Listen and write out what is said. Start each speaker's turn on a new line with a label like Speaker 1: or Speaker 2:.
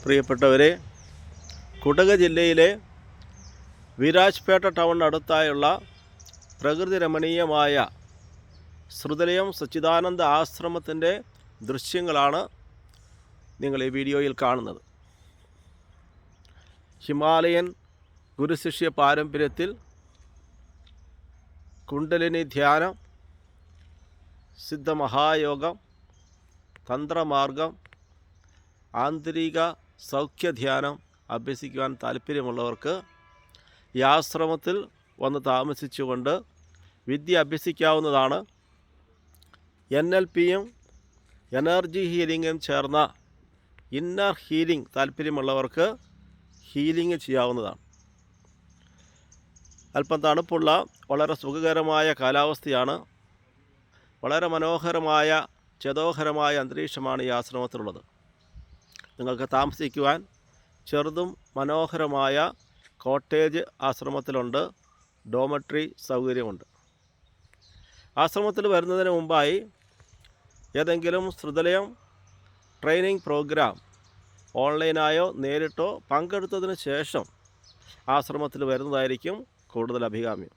Speaker 1: പ്രിയപ്പെട്ടവരെ, കുടക് ജില്ലയിലെ വിരാജ്പേട്ട ടൗണിനടുത്തായുള്ള പ്രകൃതി രമണീയമായ ശ്രുതലയം സച്ചിദാനന്ദ ആശ്രമത്തിൻ്റെ ദൃശ്യങ്ങളാണ് നിങ്ങൾ ഈ വീഡിയോയിൽ കാണുന്നത്. ഹിമാലയൻ ഗുരുശിഷ്യ പാരമ്പര്യത്തിൽ കുണ്ടലിനി ധ്യാനം, സിദ്ധമഹായോഗം, തന്ത്രമാർഗം, ആന്തരിക സൗഖ്യധ്യാനം അഭ്യസിക്കുവാൻ താല്പര്യമുള്ളവർക്ക് ഈ ആശ്രമത്തിൽ വന്ന് താമസിച്ചുകൊണ്ട് വിദ്യ അഭ്യസിക്കാവുന്നതാണ്. NLPയും എനർജി ഹീലിങ്ങും ചേർന്ന ഇന്നർ ഹീലിംഗ് താല്പര്യമുള്ളവർക്ക് ഹീലിംഗ് ചെയ്യാവുന്നതാണ്. അല്പം തണുപ്പുള്ള വളരെ സുഖകരമായ കാലാവസ്ഥയാണ്. വളരെ മനോഹരമായ ചേതോഹരമായ അന്തരീക്ഷമാണ് ഈ ആശ്രമത്തിലുള്ളത്. നിങ്ങൾക്ക് താമസിക്കുവാൻ ചെറുതും മനോഹരമായ കോട്ടേജ് ആശ്രമത്തിലുണ്ട്. ഡോമട്രി സൗകര്യമുണ്ട്. ആശ്രമത്തിൽ വരുന്നതിന് മുമ്പായി ഏതെങ്കിലും ശ്രുതലയം ട്രെയിനിങ് പ്രോഗ്രാം ഓൺലൈനായോ നേരിട്ടോ പങ്കെടുത്തതിന് ശേഷം ആശ്രമത്തിൽ വരുന്നതായിരിക്കും കൂടുതൽ അഭികാമ്യം.